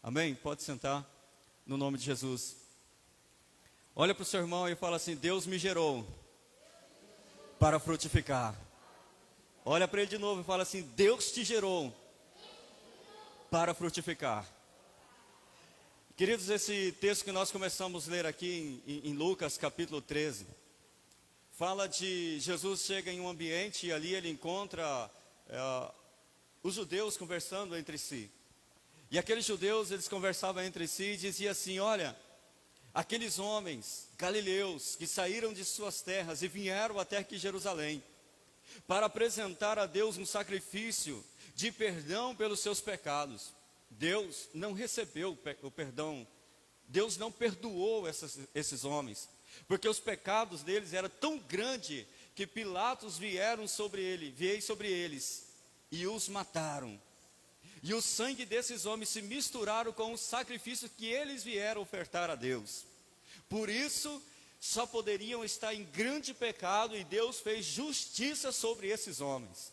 Amém? Pode sentar, no nome de Jesus. Olha para o seu irmão e fala assim: Deus me gerou para frutificar. Olha para ele de novo e fala assim: Deus te gerou para frutificar. Queridos, esse texto que nós começamos a ler aqui em Lucas capítulo 13, fala de Jesus chega em um ambiente e ali ele encontra os judeus conversando entre si. E aqueles judeus, eles conversavam entre si e diziam assim: olha, aqueles homens galileus que saíram de suas terras e vieram até aqui Jerusalém para apresentar a Deus um sacrifício de perdão pelos seus pecados. Deus não recebeu o perdão, Deus não perdoou esses homens, porque os pecados deles eram tão grandes que Pilatos veio sobre eles e os mataram. E o sangue desses homens se misturaram com o sacrifício que eles vieram ofertar a Deus. Por isso, só poderiam estar em grande pecado, e Deus fez justiça sobre esses homens.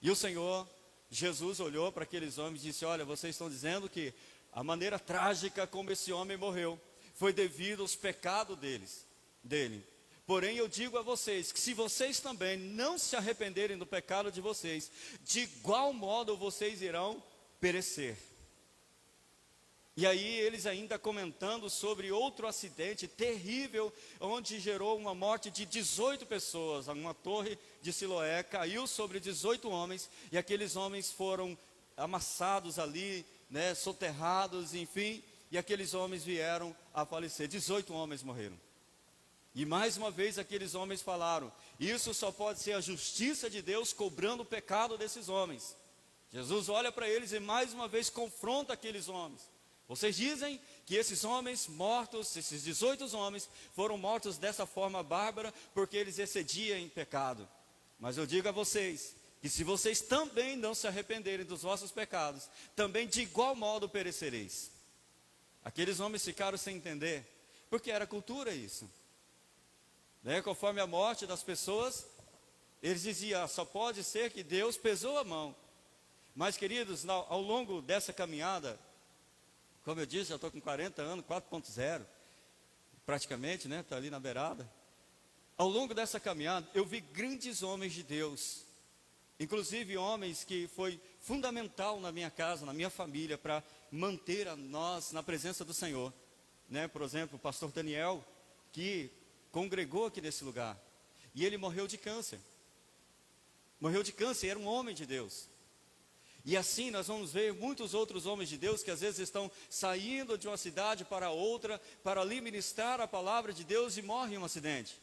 E o Senhor Jesus olhou para aqueles homens e disse: olha, vocês estão dizendo que a maneira trágica como esse homem morreu foi devido aos pecados dele. Porém eu digo a vocês, que se vocês também não se arrependerem do pecado de vocês, de igual modo vocês irão perecer. E aí eles ainda comentando sobre outro acidente terrível, onde gerou uma morte de 18 pessoas. Uma torre de Siloé caiu sobre 18 homens, e aqueles homens foram amassados ali, soterrados, enfim, e aqueles homens vieram a falecer. 18 homens morreram. E mais uma vez aqueles homens falaram: isso só pode ser a justiça de Deus cobrando o pecado desses homens. Jesus olha para eles e mais uma vez confronta aqueles homens. Vocês dizem que esses homens mortos, esses 18 homens, foram mortos dessa forma bárbara porque eles excediam em pecado. Mas eu digo a vocês, que se vocês também não se arrependerem dos vossos pecados, também de igual modo perecereis. Aqueles homens ficaram sem entender, porque era cultura isso. Conforme a morte das pessoas, eles diziam: só pode ser que Deus pesou a mão. Mas queridos, ao longo dessa caminhada, como eu disse, já estou com 40 anos, 4.0, praticamente, está ali na beirada. Ao longo dessa caminhada, eu vi grandes homens de Deus, inclusive homens que foi fundamental na minha casa, na minha família, para manter a nós na presença do Senhor. Por exemplo, o pastor Daniel, que congregou aqui nesse lugar, e ele morreu de câncer. Era um homem de Deus. E assim nós vamos ver muitos outros homens de Deus que às vezes estão saindo de uma cidade para outra, para ali ministrar a palavra de Deus, e morrem em um acidente.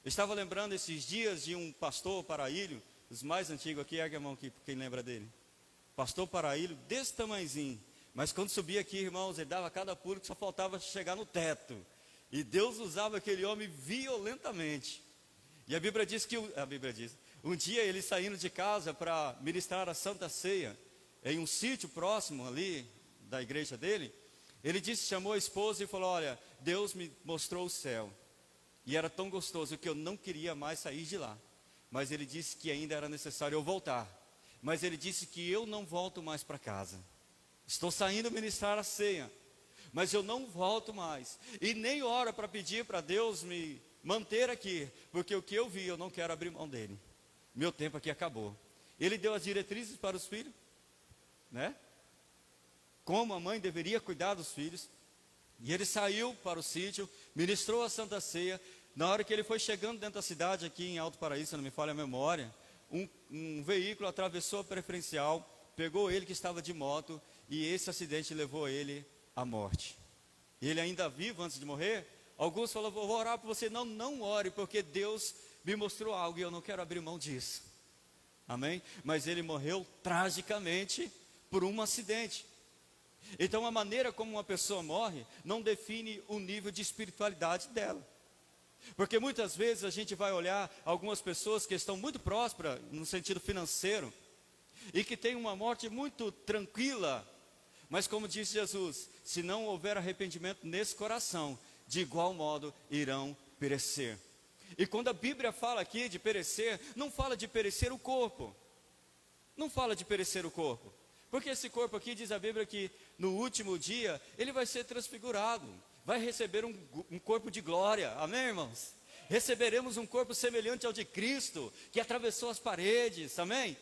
Eu estava lembrando esses dias de um pastor Paraílio, os mais antigos aqui, ergue a mão aqui, quem lembra dele. Pastor Paraílio, desse tamanhozinho, mas quando subia aqui, irmãos, ele dava cada pulo que só faltava chegar no teto. E Deus usava aquele homem violentamente. E a Bíblia diz, um dia ele saindo de casa para ministrar a Santa Ceia, em um sítio próximo ali da igreja dele, ele chamou a esposa e falou: olha, Deus me mostrou o céu, e era tão gostoso que eu não queria mais sair de lá, mas ele disse que ainda era necessário eu voltar, mas ele disse que eu não volto mais para casa, estou saindo ministrar a ceia, mas eu não volto mais, e nem oro para pedir para Deus me manter aqui, porque o que eu vi, eu não quero abrir mão dele. Meu tempo aqui acabou. Ele deu as diretrizes para os filhos, como a mãe deveria cuidar dos filhos. E ele saiu para o sítio, ministrou a Santa Ceia. Na hora que ele foi chegando dentro da cidade, aqui em Alto Paraíso, se não me falha a memória, um veículo atravessou a preferencial, pegou ele que estava de moto, e esse acidente levou ele à morte. Ele ainda vivo antes de morrer. Alguns falaram: vou orar por você. Não ore, porque Deus me mostrou algo e eu não quero abrir mão disso. Amém? Mas ele morreu tragicamente por um acidente. Então a maneira como uma pessoa morre não define o nível de espiritualidade dela. Porque muitas vezes a gente vai olhar algumas pessoas que estão muito prósperas no sentido financeiro, e que têm uma morte muito tranquila, mas como disse Jesus, se não houver arrependimento nesse coração, de igual modo irão perecer. E quando a Bíblia fala aqui de perecer, não fala de perecer o corpo. Não fala de perecer o corpo. Porque esse corpo aqui, diz a Bíblia, que no último dia, ele vai ser transfigurado, vai receber um corpo de glória, amém, irmãos? Receberemos um corpo semelhante ao de Cristo, que atravessou as paredes, amém?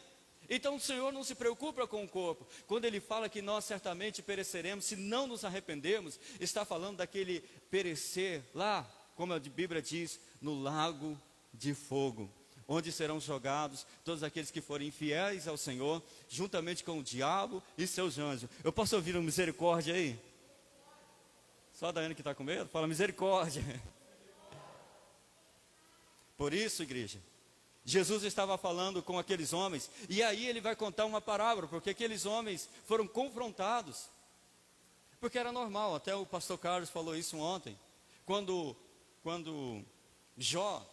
Então o Senhor não se preocupa com o corpo. Quando Ele fala que nós certamente pereceremos, se não nos arrependermos, está falando daquele perecer lá, como a Bíblia diz, no lago de fogo, onde serão jogados todos aqueles que forem infiéis ao Senhor, juntamente com o diabo e seus anjos. Eu posso ouvir uma misericórdia aí? Só a Daiane que está com medo? Fala misericórdia. Por isso, igreja, Jesus estava falando com aqueles homens, e aí ele vai contar uma parábola, porque aqueles homens foram confrontados, porque era normal, até o pastor Carlos falou isso ontem, quando Jó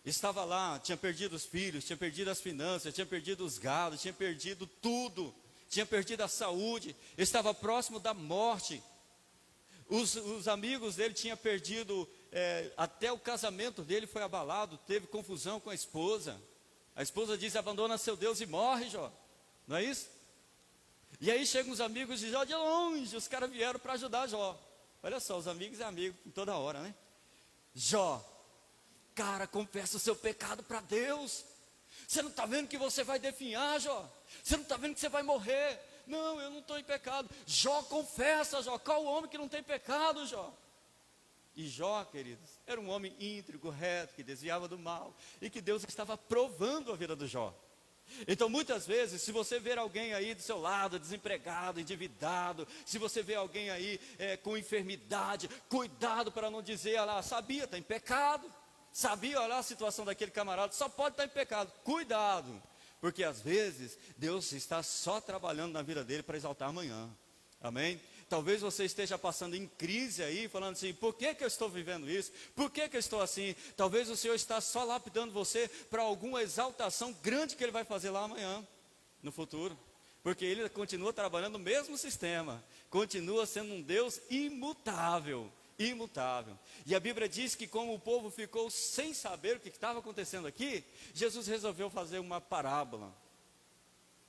estava lá, tinha perdido os filhos, tinha perdido as finanças, tinha perdido os gados, tinha perdido tudo, tinha perdido a saúde, estava próximo da morte, os amigos dele tinham perdido, até o casamento dele foi abalado, teve confusão com a esposa diz, abandona seu Deus e morre, Jó, não é isso? E aí chegam os amigos de Jó de longe, os caras vieram para ajudar Jó, olha só, os amigos é amigo em toda hora, né? Jó, cara, confessa o seu pecado para Deus, você não está vendo que você vai definhar, Jó? Você não está vendo que você vai morrer? Não, eu não estou em pecado. Jó, confessa, Jó. Qual o homem que não tem pecado, Jó? E Jó, queridos, era um homem íntegro, reto, que desviava do mal, e que Deus estava provando a vida do Jó. Então muitas vezes, se você ver alguém aí do seu lado, desempregado, endividado, se você vê alguém aí com enfermidade, cuidado para não dizer, olha lá, sabia, está em pecado. Sabia, olha lá a situação daquele camarada, só pode estar em pecado. Cuidado. Porque às vezes Deus está só trabalhando na vida dele para exaltar amanhã, amém? Talvez você esteja passando em crise aí, falando assim, por que eu estou vivendo isso? Por que eu estou assim? Talvez o Senhor está só lapidando você para alguma exaltação grande que Ele vai fazer lá amanhã, no futuro. Porque Ele continua trabalhando no mesmo sistema, continua sendo um Deus imutável. Imutável. E a Bíblia diz que como o povo ficou sem saber o que estava acontecendo aqui, Jesus resolveu fazer uma parábola,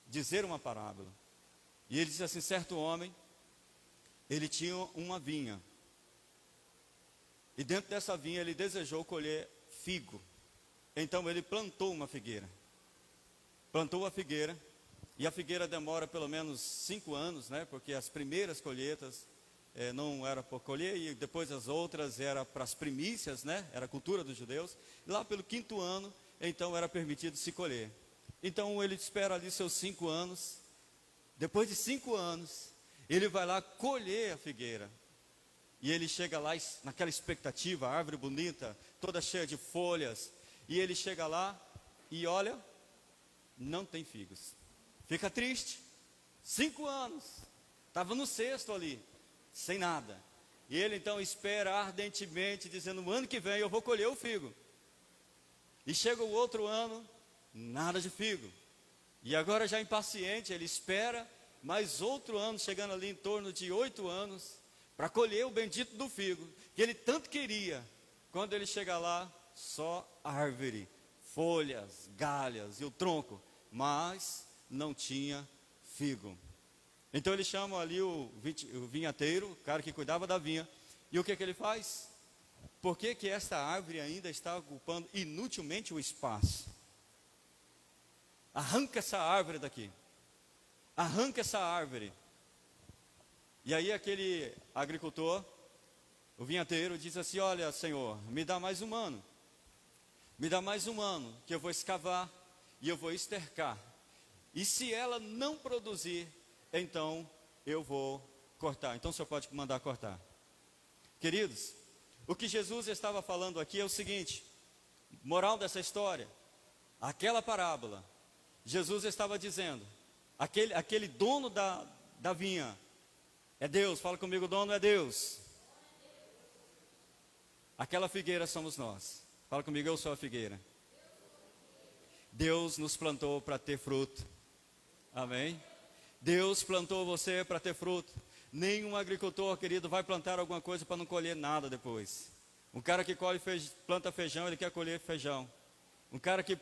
dizer uma parábola. E ele disse assim, certo homem, ele tinha uma vinha, e dentro dessa vinha ele desejou colher figo. Então ele plantou uma figueira, plantou a figueira, e a figueira demora pelo menos 5 anos, né? Porque as primeiras colheitas não era para colher, e depois as outras era para as primícias, né? Era a cultura dos judeus. E lá pelo 5º ano, então era permitido se colher. Então ele espera ali seus 5 anos. Depois de 5 anos, ele vai lá colher a figueira. E ele chega lá naquela expectativa, a árvore bonita, toda cheia de folhas. E ele chega lá e olha, não tem figos. Fica triste. 5 anos, estava no 6º ali, sem nada. E ele então espera ardentemente, dizendo, no ano que vem eu vou colher o figo. E chega o outro ano, nada de figo. E agora já impaciente, ele espera mais outro ano, chegando ali em torno de 8 anos, para colher o bendito do figo, que ele tanto queria. Quando ele chega lá, só árvore, folhas, galhas e o tronco, mas não tinha figo. Então ele chama ali o vinhateiro, o cara que cuidava da vinha, e o que ele faz? Por que esta árvore ainda está ocupando inutilmente o espaço? Arranca essa árvore daqui, arranca essa árvore. E aí aquele agricultor, o vinhateiro, diz assim, olha Senhor, me dá mais um ano, que eu vou escavar e eu vou estercar, e se ela não produzir, então eu vou cortar. Então o Senhor pode mandar cortar. Queridos, o que Jesus estava falando aqui é o seguinte, moral dessa história, aquela parábola, Jesus estava dizendo, aquele dono da vinha, é Deus, fala comigo, o dono é Deus. Aquela figueira somos nós. Fala comigo, eu sou a figueira. Deus nos plantou para ter fruto. Amém? Deus plantou você para ter fruto. Nenhum agricultor, querido, vai plantar alguma coisa para não colher nada depois. Um cara que planta feijão, ele quer colher feijão. Um cara que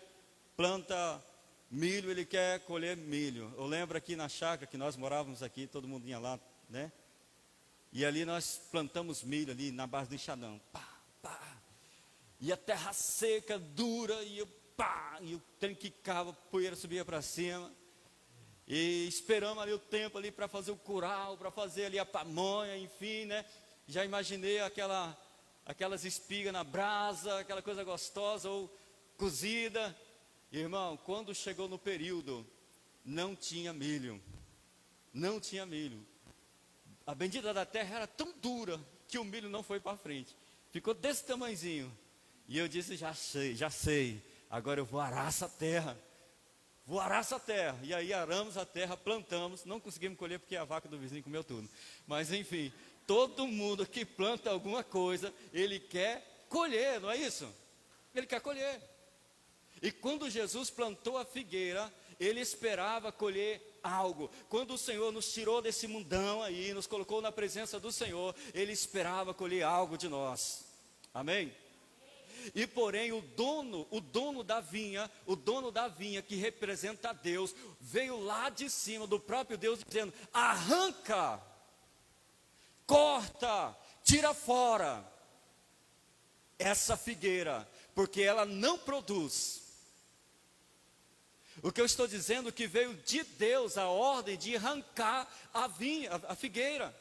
planta Milho, ele quer colher milho. Eu lembro aqui na chácara que nós morávamos aqui, todo mundo ia lá, né? E ali nós plantamos milho ali na base do enxadão. Pá, pá. E a terra seca, dura, e pá, e o trem quicava, a poeira subia para cima. E esperamos ali o tempo ali para fazer o curau, para fazer ali a pamonha, enfim, né? Já imaginei aquelas espigas na brasa, aquela coisa gostosa ou cozida. Irmão, quando chegou no período, não tinha milho. Não tinha milho. A bendita da terra era tão dura que o milho não foi para frente. Ficou desse tamanhozinho. E eu disse, já sei. Agora eu vou arar essa terra. Vou arar essa terra. E aí aramos a terra, plantamos. Não conseguimos colher porque a vaca do vizinho comeu tudo. Mas enfim, todo mundo que planta alguma coisa, ele quer colher, não é isso? Ele quer colher. E quando Jesus plantou a figueira, ele esperava colher algo. Quando o Senhor nos tirou desse mundão aí, nos colocou na presença do Senhor, ele esperava colher algo de nós. Amém? E porém o dono da vinha que representa a Deus, veio lá de cima do próprio Deus dizendo: arranca, corta, tira fora essa figueira, porque ela não produz. O que eu estou dizendo é que veio de Deus a ordem de arrancar a vinha, a figueira.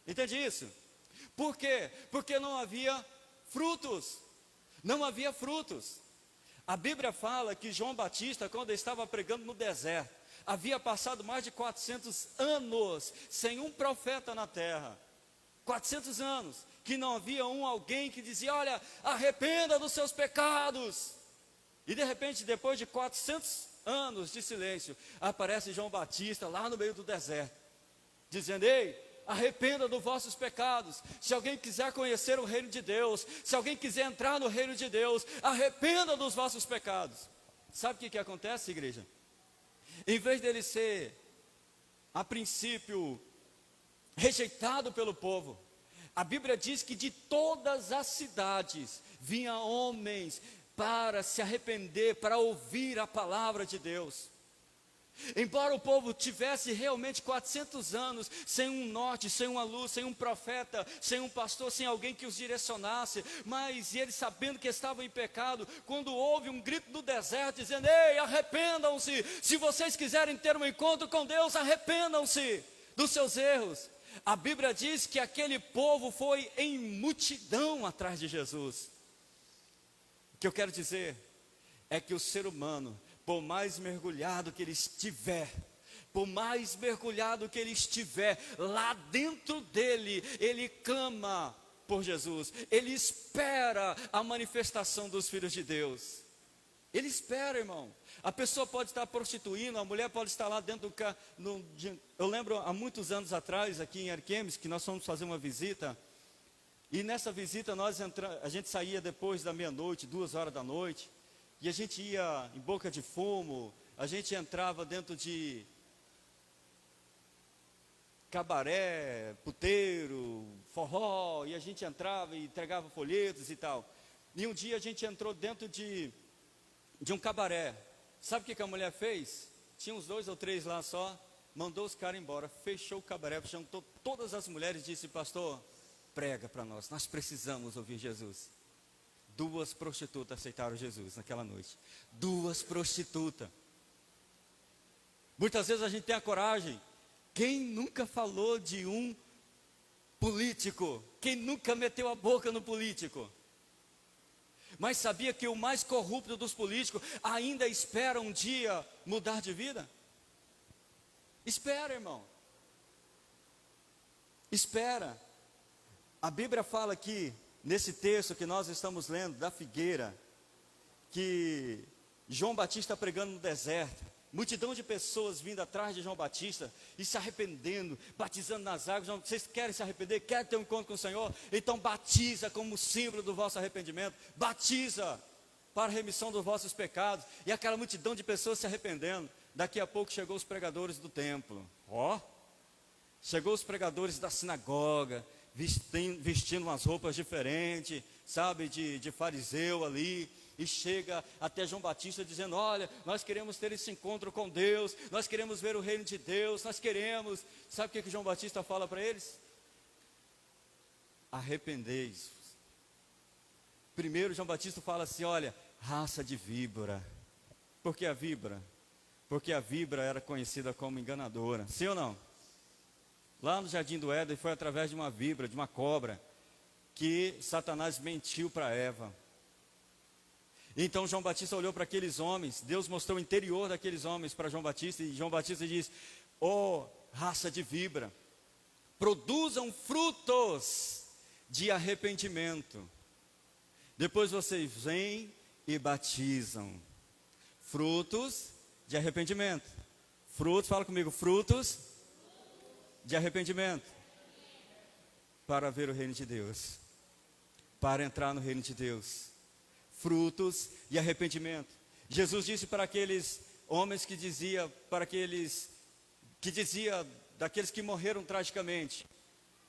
Entende isso? Por quê? Porque não havia frutos. Não havia frutos. A Bíblia fala que João Batista, quando estava pregando no deserto, havia passado mais de 400 anos sem um profeta na terra. 400 anos, que não havia alguém que dizia: olha, arrependa dos seus pecados. E de repente, depois de 400 anos de silêncio, aparece João Batista lá no meio do deserto, dizendo: ei, arrependa dos vossos pecados. Se alguém quiser conhecer o reino de Deus, se alguém quiser entrar no reino de Deus, arrependa dos vossos pecados. Sabe o que acontece, igreja? Em vez dele ser, a princípio, rejeitado pelo povo, a Bíblia diz que de todas as cidades vinham homens para se arrepender, para ouvir a palavra de Deus. Embora o povo tivesse realmente 400 anos sem um norte, sem uma luz, sem um profeta, sem um pastor, sem alguém que os direcionasse, mas eles sabendo que estavam em pecado, quando houve um grito do deserto dizendo: ei, arrependam-se, se vocês quiserem ter um encontro com Deus, arrependam-se dos seus erros. A Bíblia diz que aquele povo foi em multidão atrás de Jesus. O que eu quero dizer é que o ser humano, por mais mergulhado que ele estiver, lá dentro dele, ele clama por Jesus, ele espera a manifestação dos filhos de Deus. Ele espera, irmão. A pessoa pode estar prostituindo, a mulher pode estar lá dentro do carro. Eu lembro há muitos anos atrás, aqui em Ariquemes, que nós fomos fazer uma visita. E nessa visita a gente saía depois da meia-noite, 2 horas da noite. E a gente ia em boca de fumo, a gente entrava dentro de cabaré, puteiro, forró, e a gente entrava e entregava folhetos e tal. E um dia a gente entrou dentro de um cabaré. Sabe o que a mulher fez? Tinha uns 2 ou 3 lá só, mandou os caras embora, fechou o cabaré, juntou todas as mulheres e disse: pastor, prega para nós precisamos ouvir Jesus. 2 prostitutas aceitaram Jesus naquela noite. 2 prostitutas. Muitas vezes a gente tem a coragem. Quem nunca falou de um político? Quem nunca meteu a boca no político? Mas sabia que o mais corrupto dos políticos ainda espera um dia mudar de vida? Espera, irmão. Espera. A Bíblia fala aqui, nesse texto que nós estamos lendo, da figueira, que João Batista pregando no deserto, multidão de pessoas vindo atrás de João Batista e se arrependendo, batizando nas águas. Vocês querem se arrepender? Querem ter um encontro com o Senhor? Então batiza como símbolo do vosso arrependimento, batiza para a remissão dos vossos pecados. E aquela multidão de pessoas se arrependendo. Daqui a pouco chegou os pregadores do templo, chegou os pregadores da sinagoga, vestindo umas roupas diferentes, sabe, de fariseu ali, e chega até João Batista dizendo: olha, nós queremos ter esse encontro com Deus, nós queremos ver o reino de Deus, nós queremos. Sabe o que João Batista fala para eles? Arrependei-vos. Primeiro João Batista fala assim: olha, raça de víbora. Por que a víbora? Porque a víbora era conhecida como enganadora, sim ou não? Lá no Jardim do Éden foi através de uma víbora, de uma cobra, que Satanás mentiu para Eva. Então João Batista olhou para aqueles homens, Deus mostrou o interior daqueles homens para João Batista, e João Batista diz: ó, raça de víbora, produzam frutos de arrependimento. Depois vocês vêm e batizam. Frutos de arrependimento. Frutos, fala comigo, frutos de arrependimento. Para ver o reino de Deus. Para entrar no reino de Deus. Frutos de arrependimento. Jesus disse para aqueles homens que dizia, daqueles que morreram tragicamente.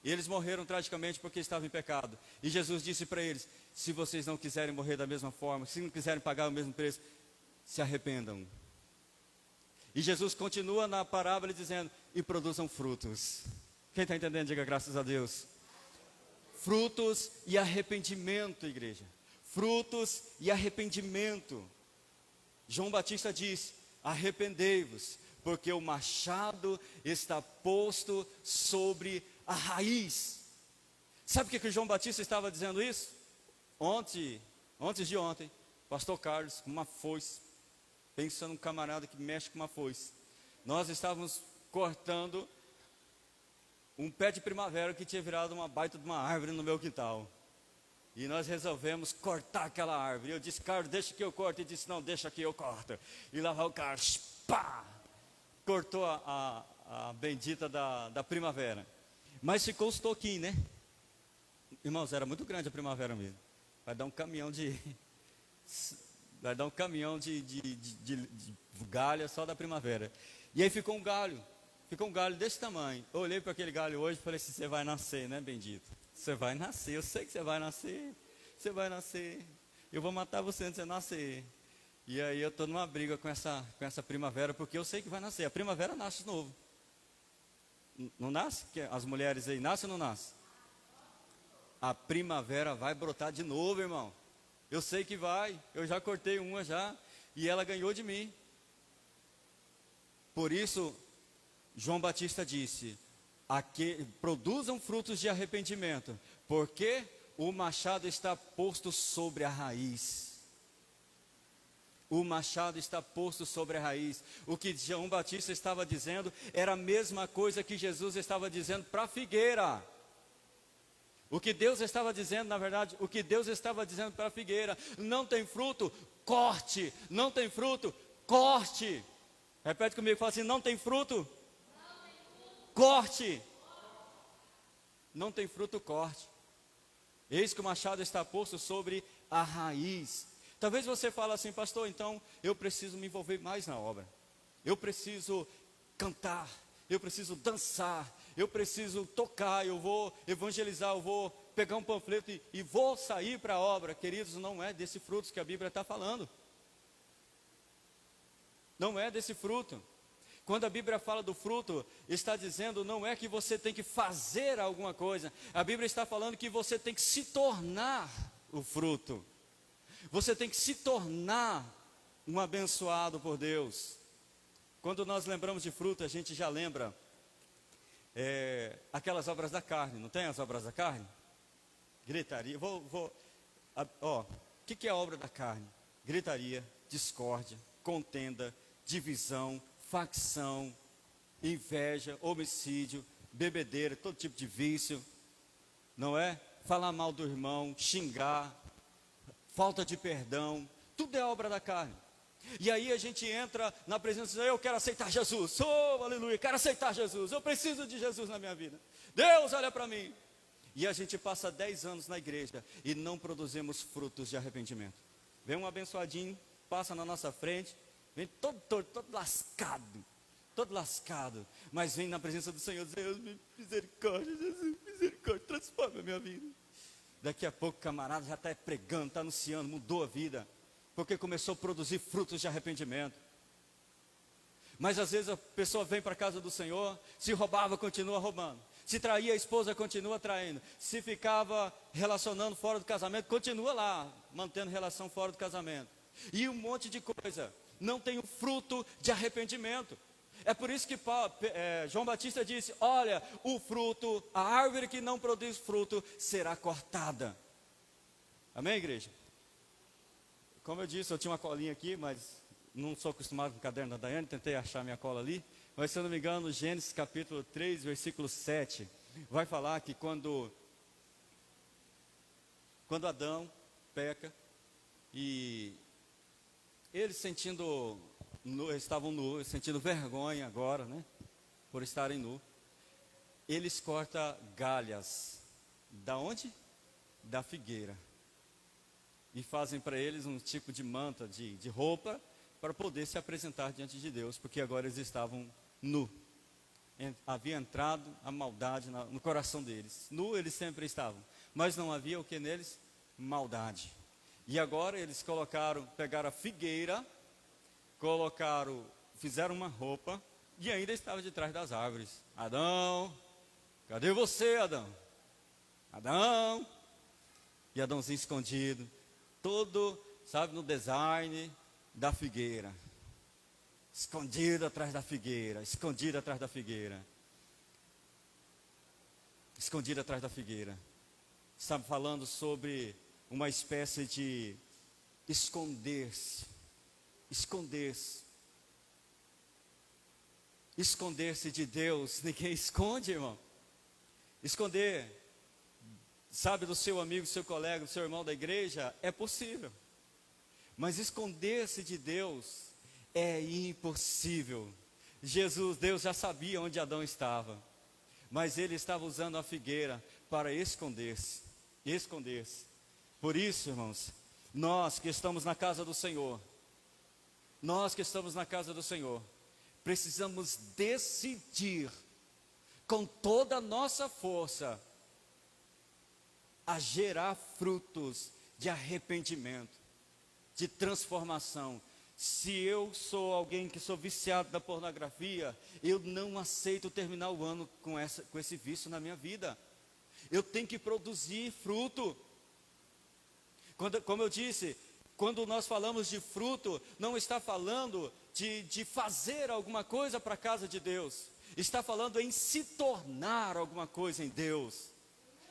E eles morreram tragicamente porque estavam em pecado. E Jesus disse para eles: se vocês não quiserem morrer da mesma forma, se não quiserem pagar o mesmo preço, se arrependam. E Jesus continua na parábola dizendo: e produzam frutos. Quem está entendendo, diga graças a Deus. Frutos e arrependimento, igreja. Frutos e arrependimento. João Batista disse: arrependei-vos, porque o machado está posto sobre a raiz. Sabe por que João Batista estava dizendo isso? Antes de ontem, pastor Carlos, com uma foice, pensa num camarada que mexe com uma foice. Nós estávamos cortando um pé de primavera que tinha virado uma baita de uma árvore no meu quintal. E nós resolvemos cortar aquela árvore. Eu disse: Carlos, deixa que eu corto. Ele disse: não, deixa que eu corto. E lá vai o Carlos, pá! Cortou a bendita da primavera. Mas ficou os toquinhos, né? Irmãos, era muito grande a primavera mesmo. Vai dar um caminhão de galho só da primavera. E aí ficou um galho desse tamanho. Eu olhei para aquele galho hoje e falei assim: você vai nascer, né, bendito? Você vai nascer, eu sei que você vai nascer. Você vai nascer. Eu vou matar você antes de você nascer. E aí eu estou numa briga com essa primavera, porque eu sei que vai nascer. A primavera nasce de novo. Não nasce? As mulheres aí nascem ou não nascem? A primavera vai brotar de novo, irmão. Eu sei que vai. Eu já cortei uma já. E ela ganhou de mim. Por isso, João Batista disse: produzam frutos de arrependimento, porque o machado está posto sobre a raiz. O machado está posto sobre a raiz. O que João Batista estava dizendo era a mesma coisa que Jesus estava dizendo para a figueira. O que Deus estava dizendo, na verdade, o que Deus estava dizendo para a figueira: não tem fruto, corte. Não tem fruto, corte. Repete comigo, fala assim: não tem fruto, corte. Não tem fruto, corte. Eis que o machado está posto sobre a raiz. Talvez você fale assim: pastor, então eu preciso me envolver mais na obra. Eu preciso cantar, eu preciso dançar, eu preciso tocar, eu vou evangelizar, eu vou pegar um panfleto e vou sair para a obra. Queridos, não é desse fruto que a Bíblia está falando. Não é desse fruto. Quando a Bíblia fala do fruto, está dizendo não é que você tem que fazer alguma coisa. A Bíblia está falando que você tem que se tornar o fruto. Você tem que se tornar um abençoado por Deus. Quando nós lembramos de fruto, a gente já lembra aquelas obras da carne. Não tem as obras da carne? Gritaria. O que é a obra da carne? Gritaria, discórdia, contenda, divisão, facção, inveja, homicídio, bebedeira, todo tipo de vício. Não é? Falar mal do irmão, xingar, falta de perdão, tudo é obra da carne. E aí a gente entra na presença de Deus: eu quero aceitar Jesus, aleluia, quero aceitar Jesus, eu preciso de Jesus na minha vida. Deus, olha para mim. E a gente passa 10 anos na igreja e não produzimos frutos de arrependimento. Vem um abençoadinho, passa na nossa frente, vem todo torto, todo lascado, mas vem na presença do Senhor: Deus, misericórdia, Jesus, misericórdia, transforma a minha vida. Daqui a pouco o camarada já está pregando, está anunciando, mudou a vida. porque começou a produzir frutos de arrependimento. Mas às vezes a pessoa vem para a casa do Senhor, se roubava, continua roubando. Se traía a esposa, continua traindo. Se ficava relacionando fora do casamento, continua lá, mantendo relação fora do casamento. E um monte de coisa. Não tem o fruto de arrependimento. É por isso que João Batista disse, olha, o fruto, a árvore que não produz fruto, será cortada. Amém, igreja? Como eu disse, eu tinha uma colinha aqui, mas não sou acostumado com o caderno da Daiane, tentei achar minha cola ali. Mas se eu não me engano, Gênesis capítulo 3, versículo 7, vai falar que quando Adão peca, e eles estavam nus, sentindo vergonha agora, né, por estarem nus, eles cortam galhas, da onde? Da figueira, e fazem para eles um tipo de manta, de roupa, para poder se apresentar diante de Deus, porque agora eles estavam nu. Havia entrado a maldade no coração deles. Nu eles sempre estavam, mas não havia o que neles? Maldade. E agora eles pegaram a figueira, fizeram uma roupa, e ainda estava de trás das árvores. Adão, cadê você, Adão? Adão. E Adãozinho escondido, todo, sabe, no design da figueira. Escondido atrás da figueira, escondido atrás da figueira. Escondido atrás da figueira. Estava falando sobre uma espécie de esconder-se. Esconder-se. Esconder-se de Deus, ninguém esconde, irmão. Esconder, sabe, do seu amigo, do seu colega, do seu irmão da igreja, é possível. Mas esconder-se de Deus é impossível. Deus já sabia onde Adão estava, mas ele estava usando a figueira para esconder-se. Esconder-se. Por isso, irmãos, nós que estamos na casa do Senhor, precisamos decidir com toda a nossa força a gerar frutos de arrependimento, de transformação. Se eu sou alguém que sou viciado da pornografia, eu não aceito terminar o ano com esse vício na minha vida. Eu tenho que produzir fruto. Como eu disse, quando nós falamos de fruto, não está falando de fazer alguma coisa para a casa de Deus. Está falando em se tornar alguma coisa em Deus.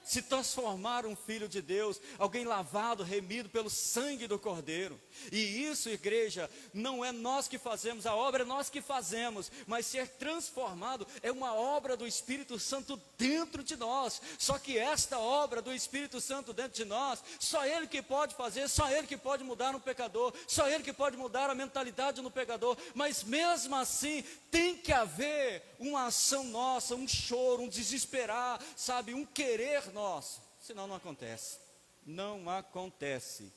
Se transformar um filho de Deus, alguém lavado, remido pelo sangue do Cordeiro. E isso, igreja, não é nós que fazemos, a obra é nós que fazemos, mas ser transformado é uma obra do Espírito Santo dentro de nós. Só que esta obra do Espírito Santo dentro de nós, só Ele que pode fazer, só Ele que pode mudar no pecador, só Ele que pode mudar a mentalidade no pecador. Mas mesmo assim, tem que haver uma ação nossa, um choro, um desesperar, sabe, um querer nosso, senão não acontece. Não acontece.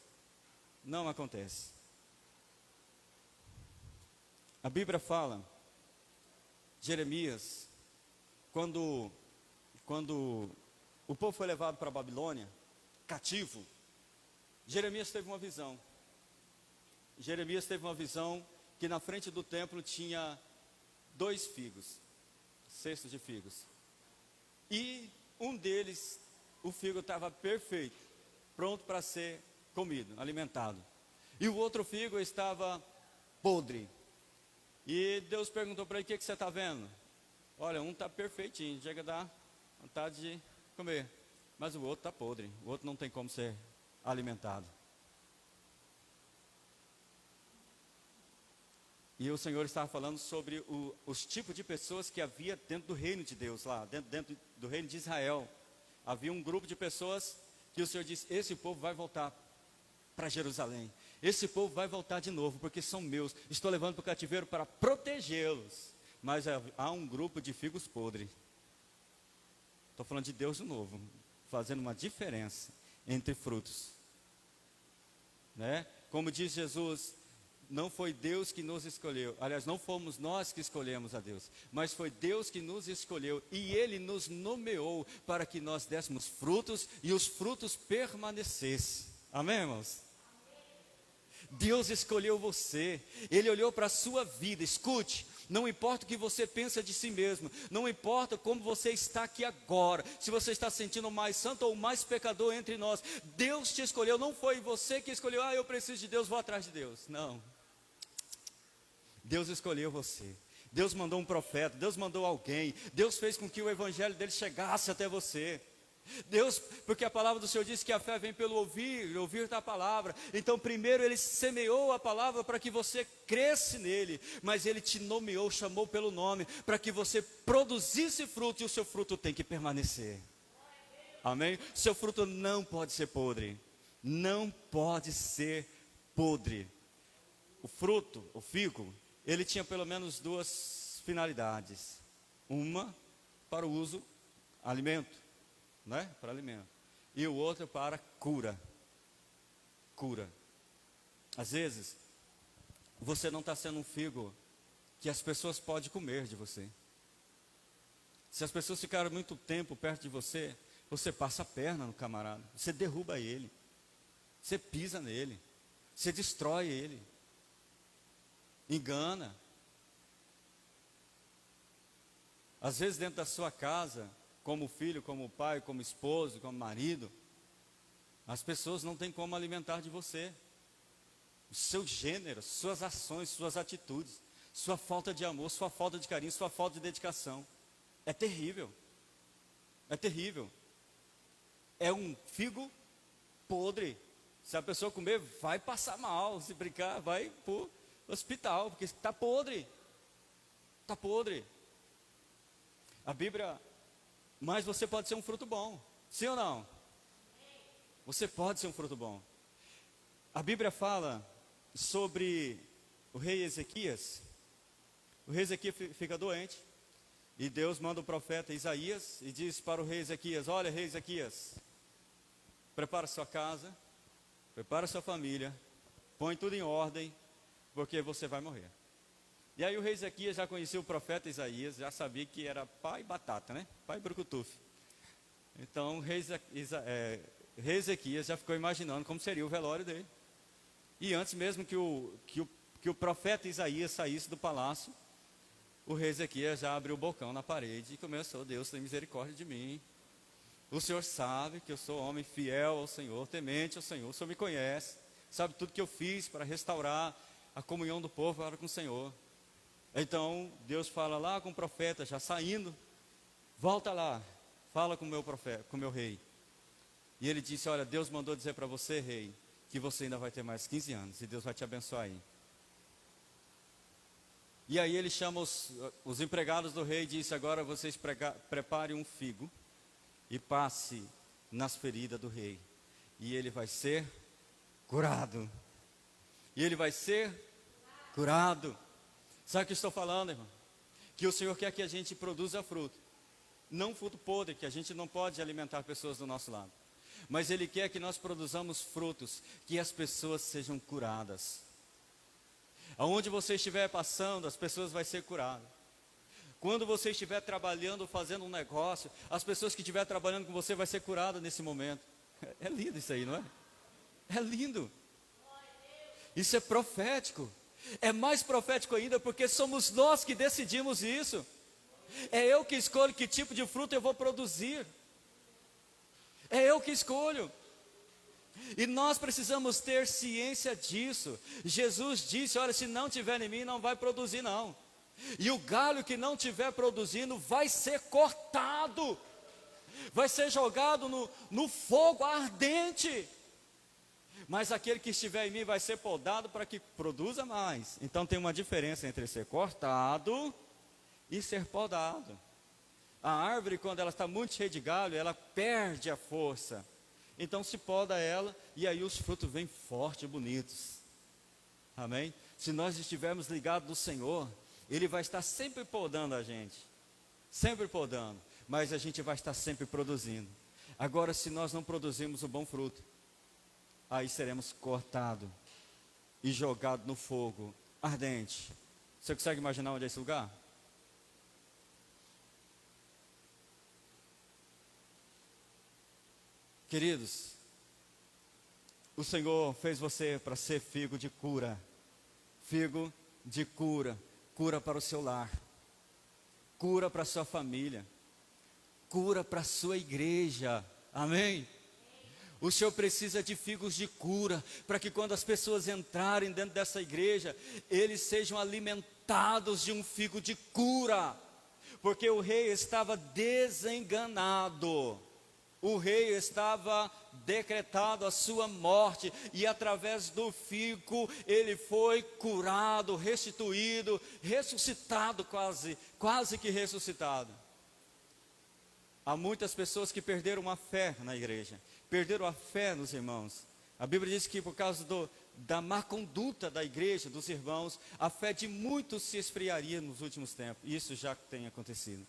Não acontece. A Bíblia fala, Jeremias, quando o povo foi levado para a Babilônia, cativo, Jeremias teve uma visão. Jeremias teve uma visão que na frente do templo tinha 2 figos, cestos de figos. E um deles, o figo estava perfeito, pronto para ser comido, alimentado. E o outro figo estava podre. E Deus perguntou para ele, o que você está vendo? Olha, um está perfeitinho, chega a dar vontade de comer. Mas o outro está podre, o outro não tem como ser alimentado. E o Senhor estava falando sobre os tipos de pessoas que havia dentro do reino de Deus lá, dentro do reino de Israel. Havia um grupo de pessoas que o Senhor disse, esse povo vai voltar para Jerusalém. Esse povo vai voltar de novo, porque são meus. Estou levando para o cativeiro para protegê-los. Mas há um grupo de figos podres. Estou falando de Deus de novo, fazendo uma diferença entre frutos. Né? Como diz Jesus, não foi Deus que nos escolheu. Aliás, não fomos nós que escolhemos a Deus, mas foi Deus que nos escolheu. E Ele nos nomeou para que nós dessemos frutos e os frutos permanecessem. Amém, irmãos? Deus escolheu você, Ele olhou para a sua vida. Escute, não importa o que você pensa de si mesmo, não importa como você está aqui agora, se você está sentindo o mais santo ou o mais pecador entre nós, Deus te escolheu, não foi você que escolheu, eu preciso de Deus, vou atrás de Deus. Não, Deus escolheu você. Deus mandou um profeta, Deus mandou alguém, Deus fez com que o evangelho dele chegasse até você. Deus, porque a palavra do Senhor diz que a fé vem pelo ouvir, ouvir da palavra. Então primeiro Ele semeou a palavra para que você cresce nele, mas Ele te nomeou, chamou pelo nome, para que você produzisse fruto, e o seu fruto tem que permanecer. Amém? Seu fruto não pode ser podre, não pode ser podre. O fruto, o figo, ele tinha pelo menos duas finalidades. Uma para o uso, alimento, né? Para alimento. E o outro para cura. Cura. Às vezes, você não está sendo um figo que as pessoas podem comer de você. Se as pessoas ficaram muito tempo perto de você, você passa a perna no camarada, você derruba ele, você pisa nele, você destrói ele, engana. Às vezes dentro da sua casa, como filho, como pai, como esposo, como marido, as pessoas não têm como alimentar de você. O seu gênero, suas ações, suas atitudes, sua falta de amor, sua falta de carinho, sua falta de dedicação. É terrível. É terrível. É um figo podre. Se a pessoa comer, vai passar mal. Se brincar, vai para o hospital, porque está podre. Está podre. A Bíblia... Mas você pode ser um fruto bom, sim ou não? Você pode ser um fruto bom. A Bíblia fala sobre o rei Ezequias. O rei Ezequias fica doente, e Deus manda o profeta Isaías, e diz para o rei Ezequias: olha, rei Ezequias, prepara sua casa, prepara sua família, põe tudo em ordem, porque você vai morrer. E aí o rei Ezequias já conhecia o profeta Isaías, já sabia que era pai batata, né? Pai brucutufe. Então o rei Ezequias já ficou imaginando como seria o velório dele. E antes mesmo que o profeta Isaías saísse do palácio, o rei Ezequias já abriu o bocão na parede e começou: Deus tem misericórdia de mim. O Senhor sabe que eu sou homem fiel ao Senhor, temente ao Senhor. O Senhor me conhece, sabe tudo que eu fiz para restaurar a comunhão do povo para com o Senhor. Então Deus fala lá com o profeta, já saindo: volta lá, fala com o meu profeta, com o meu rei. E ele disse: olha, Deus mandou dizer para você, rei, que você ainda vai ter mais 15 anos, e Deus vai te abençoar aí. E aí ele chama os empregados do rei e disse: agora vocês preparem um figo e passe nas feridas do rei, e ele vai ser curado. E ele vai ser curado. Sabe o que eu estou falando, irmão? Que o Senhor quer que a gente produza fruto. Não fruto podre, que a gente não pode alimentar pessoas do nosso lado. Mas Ele quer que nós produzamos frutos, que as pessoas sejam curadas. Aonde você estiver passando, as pessoas vão ser curadas. Quando você estiver trabalhando, fazendo um negócio, as pessoas que estiverem trabalhando com você vão ser curadas nesse momento. É lindo isso aí, não é? É lindo. Isso é profético. É mais profético ainda, porque somos nós que decidimos isso. É eu que escolho que tipo de fruto eu vou produzir. É eu que escolho. E nós precisamos ter ciência disso. Jesus disse: olha, se não tiver em mim, não vai produzir não. E o galho que não tiver produzindo vai ser cortado, vai ser jogado no fogo ardente. Mas aquele que estiver em mim vai ser podado para que produza mais. Então tem uma diferença entre ser cortado e ser podado. A árvore, quando ela está muito cheia de galho, ela perde a força. Então se poda ela, e aí os frutos vêm fortes e bonitos. Amém? Se nós estivermos ligados no Senhor, Ele vai estar sempre podando a gente. Sempre podando. Mas a gente vai estar sempre produzindo. Agora, se nós não produzirmos o bom fruto, aí seremos cortados e jogados no fogo ardente. Você consegue imaginar onde é esse lugar? Queridos, O Senhor fez você para ser figo de cura. Figo de cura. Cura para o seu lar. Cura para a sua família. Cura para a sua igreja. Amém? O Senhor precisa de figos de cura, para que quando as pessoas entrarem dentro dessa igreja, eles sejam alimentados de um figo de cura. Porque o rei estava desenganado. O rei estava decretado a sua morte, e através do figo ele foi curado, restituído, ressuscitado, quase que ressuscitado. Há muitas pessoas que perderam a fé na igreja, perderam a fé nos irmãos. A Bíblia diz que por causa da má conduta da igreja, dos irmãos, a fé de muitos se esfriaria nos últimos tempos. Isso já tem acontecido.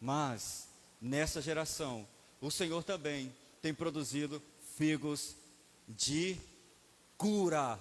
Mas, nessa geração, o Senhor também tem produzido figos de cura.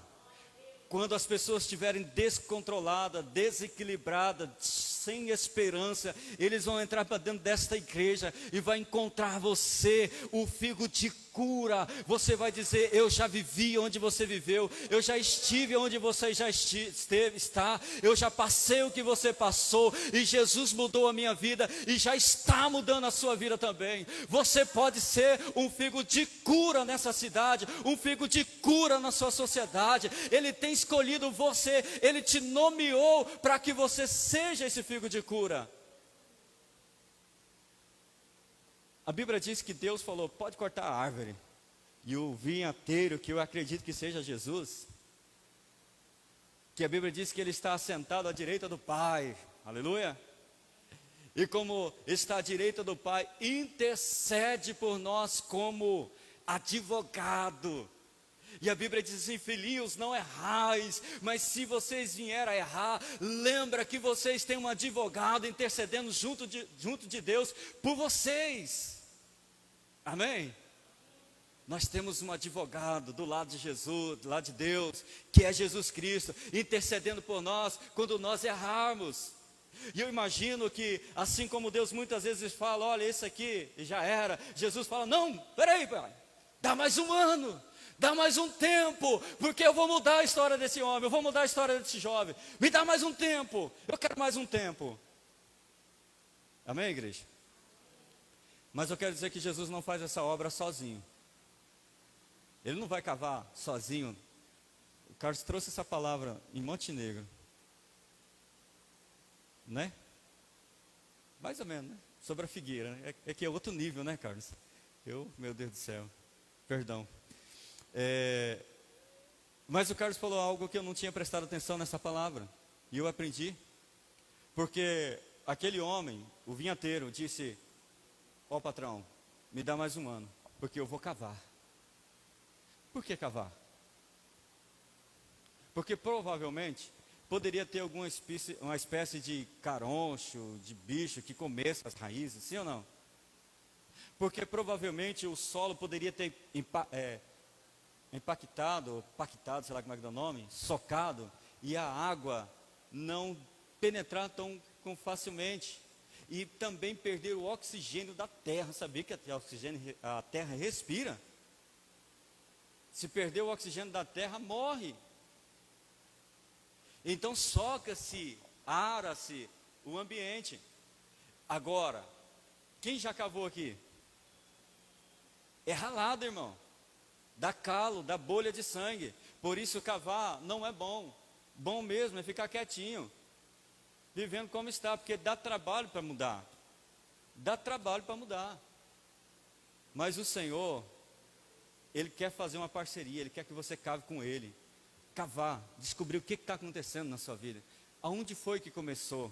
Quando as pessoas estiverem descontroladas, desequilibradas, sem esperança, eles vão entrar para dentro desta igreja e vai encontrar você, o figo de cura. Você vai dizer: eu já vivi onde você viveu, eu já estive onde você já está, eu já passei o que você passou, e Jesus mudou a minha vida, e já está mudando a sua vida também. Você pode ser um figo de cura nessa cidade, um figo de cura na sua sociedade. Ele tem escolhido você, Ele te nomeou para que você seja esse figo de cura. A Bíblia diz que Deus falou: pode cortar a árvore. E o vinhateiro, que eu acredito que seja Jesus, que a Bíblia diz que ele está assentado à direita do Pai, aleluia. E como está à direita do Pai, intercede por nós como advogado. E a Bíblia diz assim: filhinhos, não errais, mas se vocês vierem a errar, lembra que vocês têm um advogado intercedendo junto de Deus por vocês. Amém? Nós temos um advogado do lado de Jesus, do lado de Deus, que é Jesus Cristo, intercedendo por nós quando nós errarmos. E eu imagino que, assim como Deus muitas vezes fala: olha, esse aqui já era, Jesus fala: não, peraí, pai, dá mais um ano, dá mais um tempo, porque eu vou mudar a história desse homem, eu vou mudar a história desse jovem. Me dá mais um tempo, eu quero mais um tempo. Amém, igreja? Mas eu quero dizer que Jesus não faz essa obra sozinho. Ele não vai cavar sozinho. O Carlos trouxe essa palavra em Montenegro, né? Mais ou menos, né? Sobre a figueira, né? É que é outro nível, né, Carlos? Meu Deus do céu, perdão. Mas o Carlos falou algo que eu não tinha prestado atenção nessa palavra, e eu aprendi. Porque aquele homem, o vinhateiro, disse: ó patrão, me dá mais um ano, porque eu vou cavar. Por que cavar? Porque provavelmente poderia ter uma espécie de caroncho, de bicho que comesse as raízes, sim ou não? Porque provavelmente o solo poderia ter impactado, sei lá como é que dá o nome, socado, e a água não penetrar tão facilmente. E também perder o oxigênio da terra. Sabia que a terra respira? Se perder o oxigênio da terra, morre. Então soca-se, ara-se o ambiente. Agora, quem já cavou aqui? É ralado, irmão. Dá calo, dá bolha de sangue. Por isso cavar não é bom. Bom mesmo é ficar quietinho, vivendo como está, porque dá trabalho para mudar. Dá trabalho para mudar. Mas o Senhor, Ele quer fazer uma parceria, Ele quer que você cave com Ele. Cavar, descobrir o que está acontecendo na sua vida. Aonde foi que começou?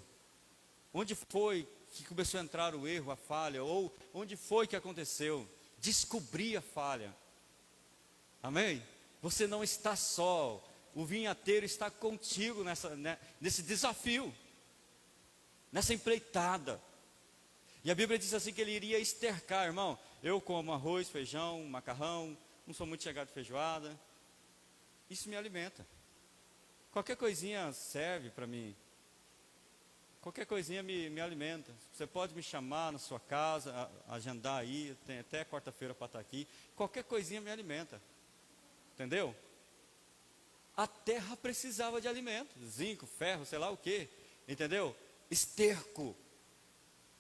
Onde foi que começou a entrar o erro, a falha? Ou onde foi que aconteceu? Descobrir a falha. Amém? Você não está só. O vinhateiro está contigo nesse desafio, nessa empreitada. E a Bíblia diz assim que Ele iria estercar, irmão. Eu como arroz, feijão, macarrão, não sou muito chegado de feijoada. Isso me alimenta. Qualquer coisinha serve para mim. Qualquer coisinha me alimenta. Você pode me chamar na sua casa, agendar aí, tem até quarta-feira para estar aqui. Qualquer coisinha me alimenta. entendeu? A terra precisava de alimento, zinco, ferro, sei lá o que, entendeu? Esterco.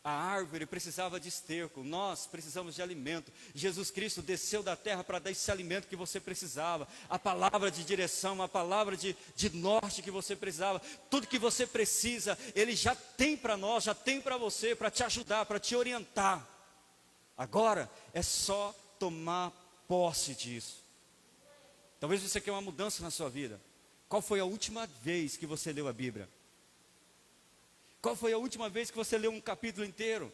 A árvore precisava de esterco, nós precisamos de alimento. Jesus Cristo desceu da terra para dar esse alimento que você precisava, a palavra de direção, a palavra de norte que você precisava, tudo que você precisa, Ele já tem para nós, já tem para você, para te ajudar, para te orientar. Agora é só tomar posse disso. Talvez você queira uma mudança na sua vida. Qual foi a última vez que você leu a Bíblia? Qual foi a última vez que você leu um capítulo inteiro?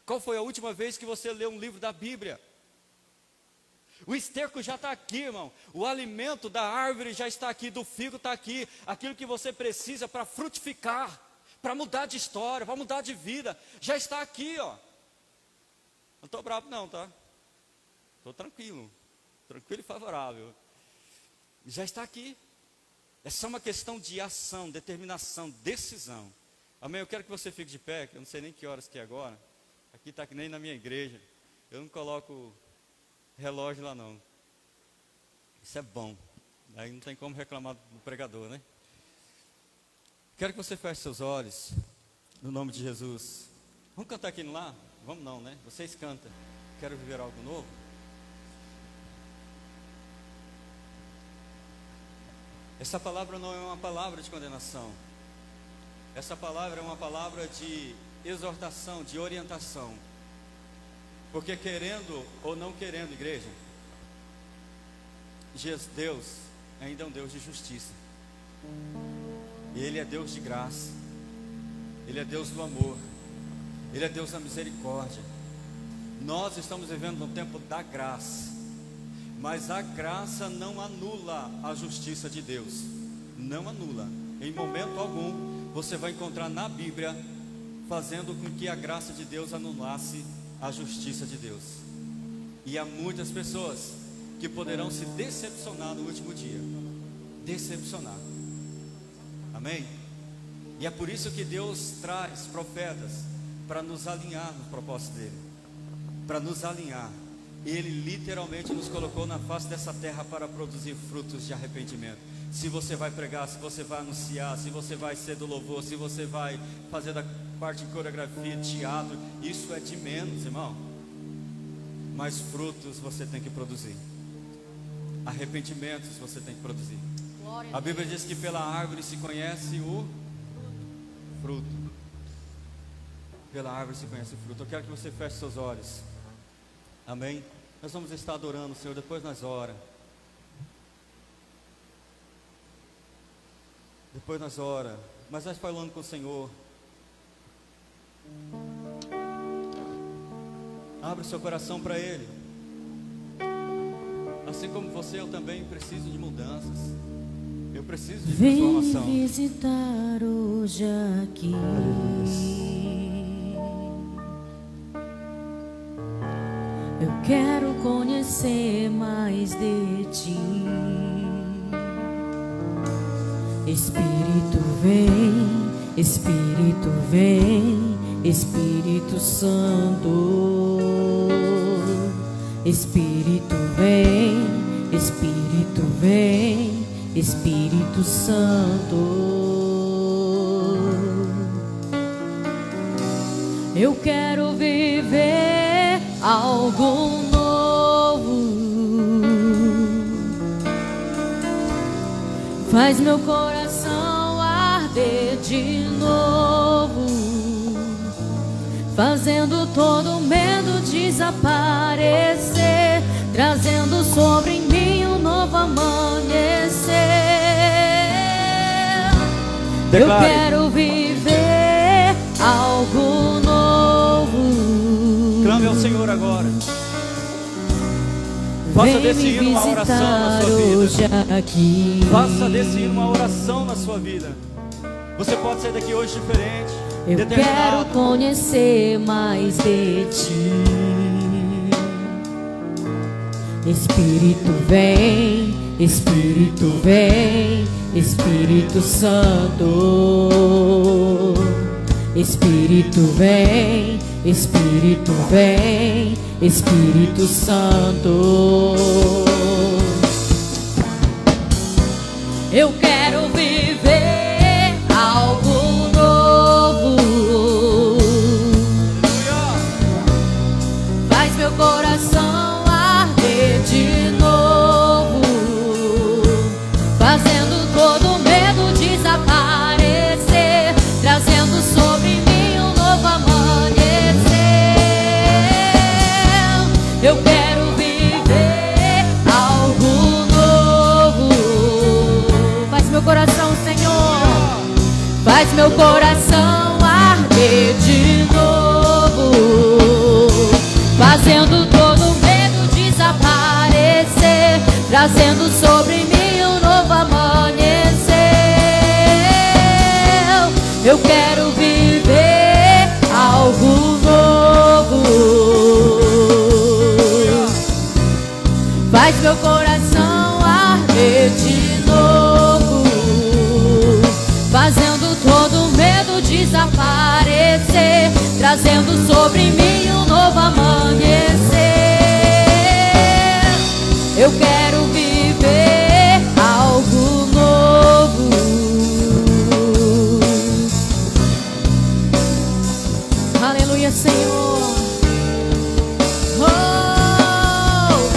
Qual foi a última vez que você leu um livro da Bíblia? O esterco já está aqui, irmão. O alimento da árvore já está aqui, do figo está aqui. Aquilo que você precisa para frutificar, para mudar de história, para mudar de vida, já está aqui, ó. Não estou bravo não, tá? Estou tranquilo e favorável. Já está aqui. É só uma questão de ação, determinação, decisão. Amém? Eu quero que você fique de pé, que eu não sei nem que horas que é agora. Aqui está que nem na minha igreja. Eu não coloco relógio lá não. Isso é bom. Aí não tem como reclamar do pregador, né? Quero que você feche seus olhos, no nome de Jesus. Vamos cantar aqui lá? Vamos não, né? Vocês cantam. Quero viver algo novo. Essa palavra não é uma palavra de condenação. Essa palavra é uma palavra de exortação, de orientação. Porque querendo ou não querendo, igreja, Deus ainda é um Deus de justiça. E Ele é Deus de graça. Ele é Deus do amor. Ele é Deus da misericórdia. Nós estamos vivendo no tempo da graça. Mas a graça não anula a justiça de Deus. Não anula. Em momento algum você vai encontrar na Bíblia fazendo com que a graça de Deus anulasse a justiça de Deus. E há muitas pessoas que poderão se decepcionar no último dia. Decepcionar. Amém? E é por isso que Deus traz profetas para nos alinhar no propósito dele. Para nos alinhar. Ele literalmente nos colocou na face dessa terra para produzir frutos de arrependimento. Se você vai pregar, se você vai anunciar, se você vai ser do louvor, se você vai fazer da parte de coreografia, teatro, isso é de menos, irmão. Mas frutos você tem que produzir. Arrependimentos você tem que produzir. A Bíblia diz que pela árvore se conhece o fruto. Pela árvore se conhece o fruto. Eu quero que você feche seus olhos. Amém? Nós vamos estar adorando o Senhor, depois nós ora. Depois nós ora. Mas nós falando com o Senhor. Abra o seu coração para Ele. Assim como você, eu também preciso de mudanças. Eu preciso de transformação. Vem visitar hoje aqui. Eu quero conhecer mais de Ti. Espírito vem, Espírito vem, Espírito Santo. Espírito vem, Espírito vem, Espírito Santo. Eu quero viver algo novo. Faz meu coração arder de novo, fazendo todo medo desaparecer, trazendo sobre mim um novo amanhecer. Eu quero viver algo novo. Clame ao Senhor agora. Faça desse hino uma oração na sua vida. Faça desse hino uma oração na sua vida. Você pode sair daqui hoje diferente. Eu quero conhecer mais de Ti. Espírito vem, Espírito vem, Espírito Santo. Espírito vem, Espírito vem, Espírito Santo. Eu quero viver algo novo. Faz meu coração arder de novo, fazendo todo medo desaparecer, trazendo sobre mim um novo amanhecer. Eu quero viver algo novo. Faz meu coração, Senhor, faz meu coração arder de novo, fazendo todo medo desaparecer, trazendo sobre mim um novo amanhecer. Eu quero viver algo novo. Faz meu coração arder de novo, fazendo todo medo desaparecer, trazendo sobre mim um novo amanhecer. Eu quero viver algo novo. Aleluia, Senhor. Oh,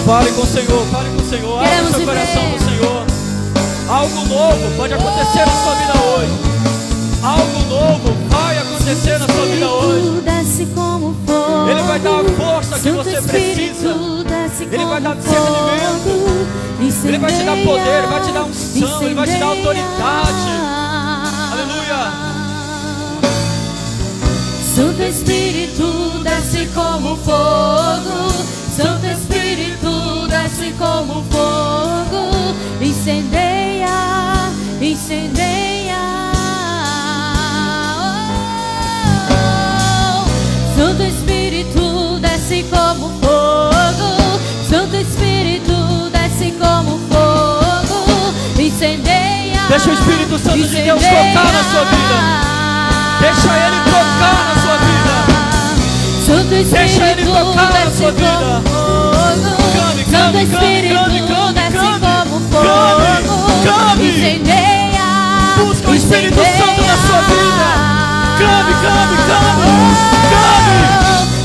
Fale com o Senhor, fale com o Senhor. Abra Queremos seu coração viver. no Senhor. Algo novo pode acontecer na sua vida hoje. Algo novo vai acontecer na sua vida hoje. desce como fogo. Ele vai dar a força que Santo você Espírito, precisa. desce Ele como vai dar fogo. discernimento. Ele vai te dar poder, ele vai te dar unção, ele vai te dar autoridade. Aleluia. Santo Espírito, desce como fogo. Santo Espírito, desce como fogo. Incendeia, incendeia. Oh, Santo Espírito, desce como fogo. Santo Espírito, desce como fogo. Incendeia. Deixa o Espírito Santo de Deus tocar na sua vida. Deixa ele tocar na sua vida. Santo Espírito, Deixa ele tocar na sua vida. como fogo. Clame, Santo clame, Espírito, clame, clame, desce clame. como fogo. Clame. Incendeia. Busca o Espírito incendeia. Santo na sua vida. Clame, clame, clame. Clame.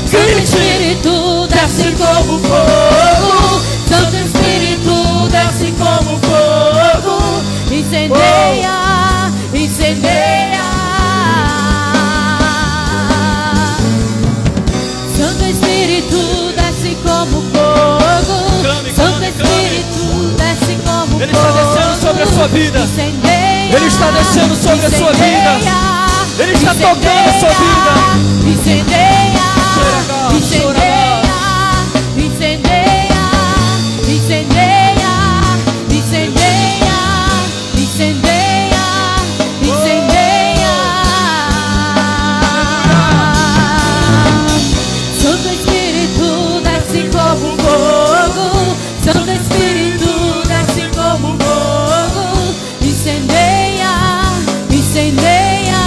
Santo Grite. Espírito, desce como fogo. Santo Espírito, desce como fogo. Incendeia, incendeia. Santo Espírito, desce como fogo. Clame, Santo clame, Espírito, desce como Ele fogo. está descendo sobre a sua vida. Incendeia. Ele está descendo sobre a sua vida. Ele está tocando a sua vida. Incendeia, Chorará, incendeia, incendeia, incendeia, incendeia, incendeia, incendeia. Santo Espírito, desce como fogo. Santo Espírito, desce como fogo. Incendeia, incendeia.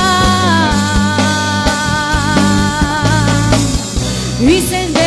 Incendeia.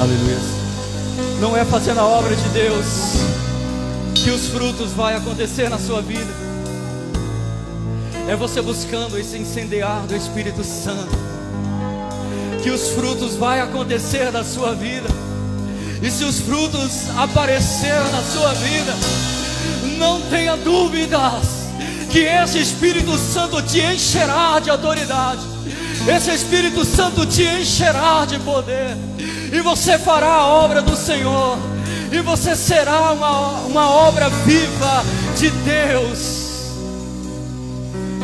Aleluia. Não é fazendo a obra de Deus que os frutos vão acontecer na sua vida. É você buscando esse incendiar do Espírito Santo que os frutos vão acontecer na sua vida. E se os frutos apareceram na sua vida, não tenha dúvidas que esse Espírito Santo te encherá de autoridade. Esse Espírito Santo te encherá de poder. E você fará a obra do Senhor. E você será uma obra viva de Deus.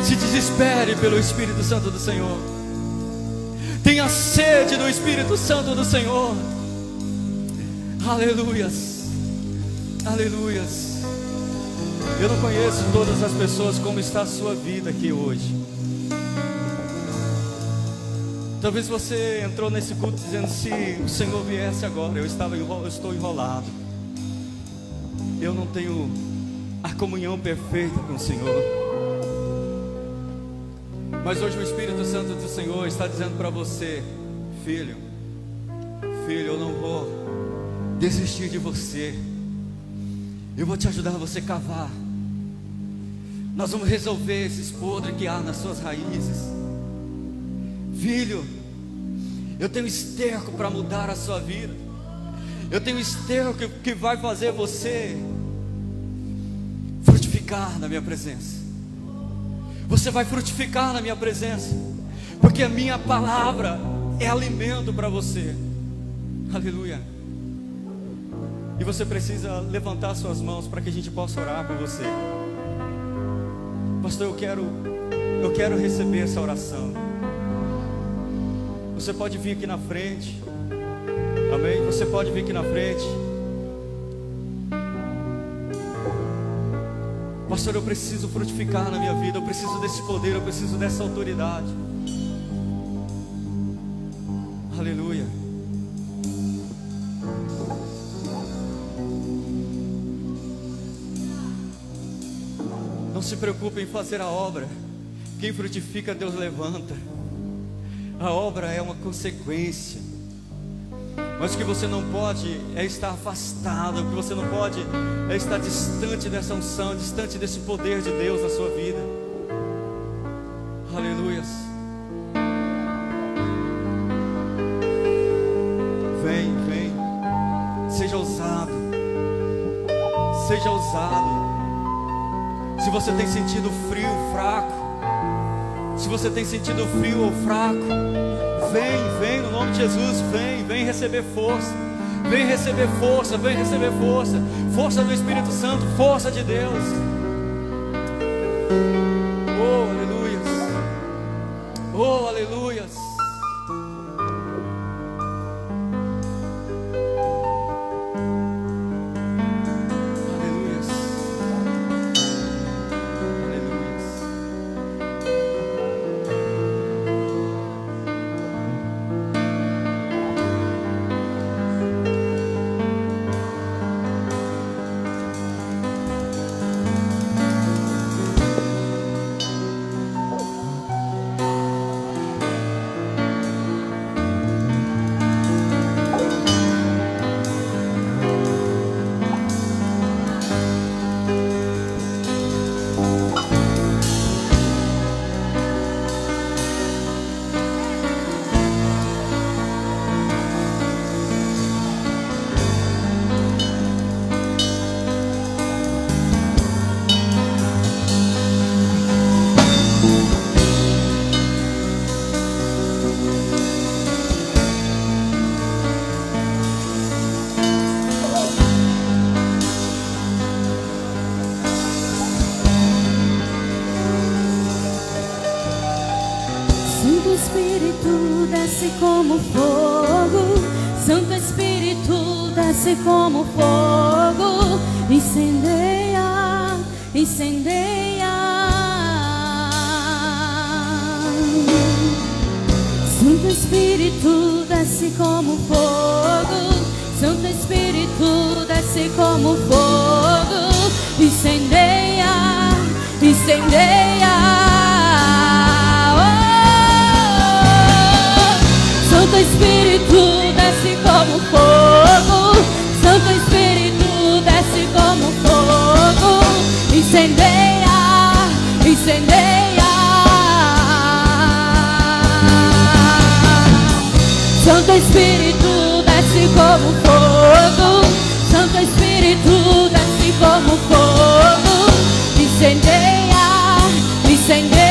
Se desespere pelo Espírito Santo do Senhor. Tenha sede do Espírito Santo do Senhor. Aleluias. Aleluias. Eu não conheço todas as pessoas como está a sua vida aqui hoje. Talvez você entrou nesse culto dizendo: se o Senhor viesse agora, eu estou enrolado. Eu não tenho a comunhão perfeita com o Senhor. Mas hoje o Espírito Santo do Senhor está dizendo para você: filho, eu não vou desistir de você. Eu vou te ajudar a você cavar. Nós vamos resolver esses podres que há nas suas raízes. Filho, eu tenho esterco para mudar a sua vida. Eu tenho esterco que vai fazer você frutificar na minha presença. Você vai frutificar na minha presença, porque a minha palavra é alimento para você. Aleluia. E você precisa levantar suas mãos para que a gente possa orar por você. Pastor, eu quero receber essa oração. Você pode vir aqui na frente. Amém? Você pode vir aqui na frente. Pastor, eu preciso frutificar na minha vida. Eu preciso desse poder, eu preciso dessa autoridade. Aleluia. Não se preocupe em fazer a obra. Quem frutifica, Deus levanta. A obra é uma consequência. Mas o que você não pode é estar afastado. O que você não pode é estar distante dessa unção, distante desse poder de Deus na sua vida. Aleluias. Vem. Seja ousado. Seja ousado. Se você tem sentido frio, fraco, se você tem sentido frio ou fraco, vem no nome de Jesus, vem receber força, vem receber força, força do Espírito Santo, força de Deus. Oh, aleluias, oh, aleluias. Como fogo, Santo Espírito desce como fogo, incendeia, incendeia. Santo Espírito desce como fogo, Santo Espírito desce como fogo, incendeia, incendeia. Santo Espírito desce como fogo, Espírito, desce como fogo. Santo Espírito, desce como fogo. Incendeia, incendeia.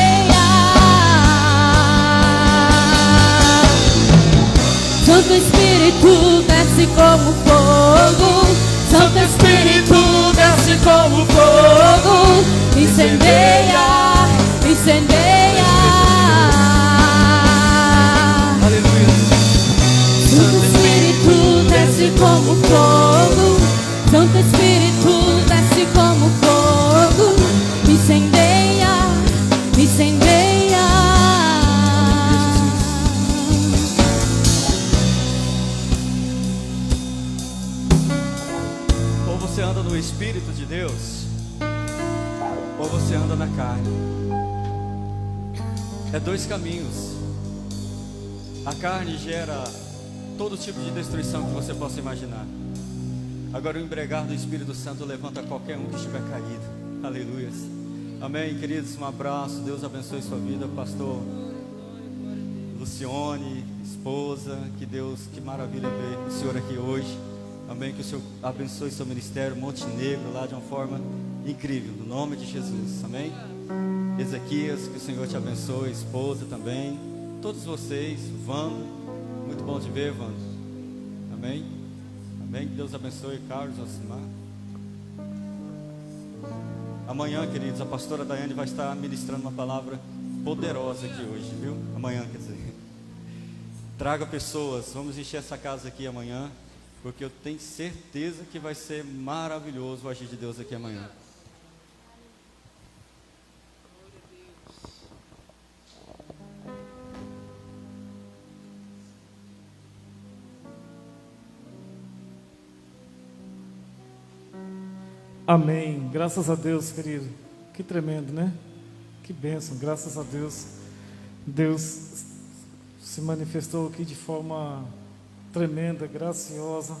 Santo Espírito, desce como fogo. Santo Espírito, desce como fogo. Incendeia, incendeia. Aleluia. Santo Espírito, desce como fogo. Santo Espírito, desce como fogo. Incendeia, incendeia. Ou você anda no Espírito de Deus, ou você anda na carne. É dois caminhos. A carne gera todo tipo de destruição que você possa imaginar. Agora o embriagar do Espírito Santo levanta qualquer um que estiver caído. Aleluia. Amém, queridos, um abraço. Deus abençoe sua vida, pastor Lucione, esposa. Que maravilha ver o senhor aqui hoje. Amém, que o Senhor abençoe seu ministério, Montenegro, lá de uma forma incrível, no nome de Jesus. Amém. Ezequias, que o Senhor te abençoe, esposa também. Todos vocês, Vando, muito bom te ver, Vando. Amém. Amém, que Deus abençoe, Carlos, Alcimar. Amanhã, queridos, a pastora Daiane vai estar ministrando uma palavra poderosa aqui hoje, viu? Amanhã, quer dizer. Traga pessoas, vamos encher essa casa aqui amanhã, porque eu tenho certeza que vai ser maravilhoso o agir de Deus aqui amanhã. Amém. Graças a Deus, querido. Que tremendo, né? Que bênção. Graças a Deus. Deus se manifestou aqui de forma tremenda, graciosa.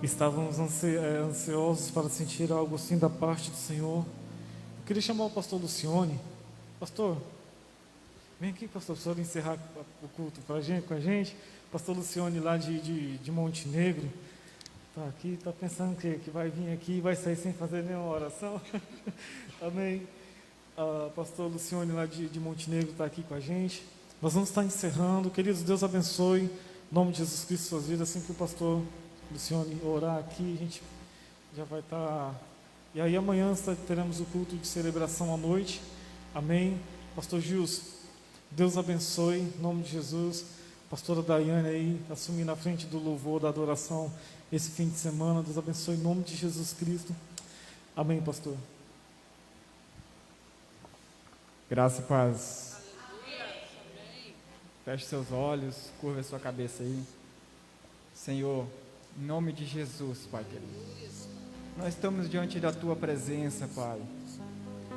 Estávamos ansiosos para sentir algo assim da parte do Senhor. Eu queria chamar o pastor Lucione. Pastor, vem aqui, pastor, para o senhor encerrar o culto com a gente. Pastor Lucione lá de Montenegro. Está aqui, está pensando que vai vir aqui e vai sair sem fazer nenhuma oração. Amém. Pastor Lucione lá de Montenegro está aqui com a gente. Nós vamos estar encerrando. Queridos, Deus abençoe. Em nome de Jesus Cristo, suas vidas. Assim que o pastor Lucione orar aqui, a gente já vai estar... E aí amanhã teremos o culto de celebração à noite. Amém. Pastor Gilson, Deus abençoe. Em nome de Jesus. Pastora Daiane aí, assumir na frente do louvor, da adoração, esse fim de semana. Deus abençoe em nome de Jesus Cristo. Amém, pastor. Graça e paz. Feche seus olhos, curva a sua cabeça aí. Senhor, em nome de Jesus, Pai querido, nós estamos diante da Tua presença, Pai.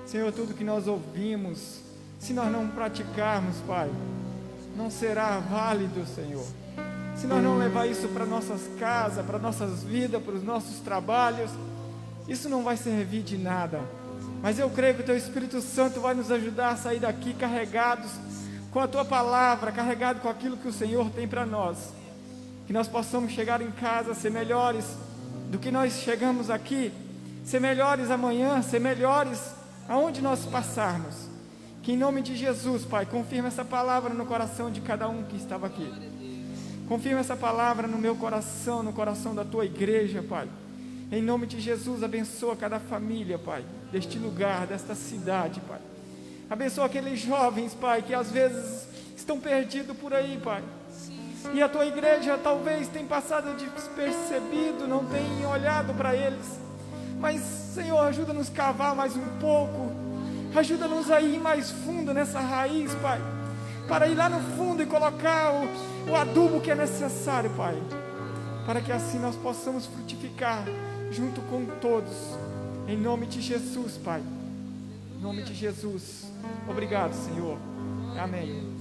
Senhor, tudo que nós ouvimos, se nós não praticarmos, Pai, não será válido, Senhor. Se nós não levar isso para nossas casas, para nossas vidas, para os nossos trabalhos, isso não vai servir de nada. Mas eu creio que o Teu Espírito Santo vai nos ajudar a sair daqui carregados com a Tua palavra, carregados com aquilo que o Senhor tem para nós. Que nós possamos chegar em casa, ser melhores do que nós chegamos aqui, ser melhores amanhã, ser melhores aonde nós passarmos. Que em nome de Jesus, Pai, confirma essa palavra no coração de cada um que estava aqui. Confirma essa palavra no meu coração, no coração da Tua igreja, Pai. Em nome de Jesus, abençoa cada família, Pai, deste lugar, desta cidade, Pai. Abençoa aqueles jovens, Pai, que às vezes estão perdidos por aí, Pai. E a Tua igreja talvez tenha passado despercebido, não tenha olhado para eles. Mas, Senhor, ajuda-nos a cavar mais um pouco. Ajuda-nos a ir mais fundo nessa raiz, Pai. Para ir lá no fundo e colocar o adubo que é necessário, Pai. Para que assim nós possamos frutificar junto com todos. Em nome de Jesus, Pai. Em nome de Jesus. Obrigado, Senhor. Amém.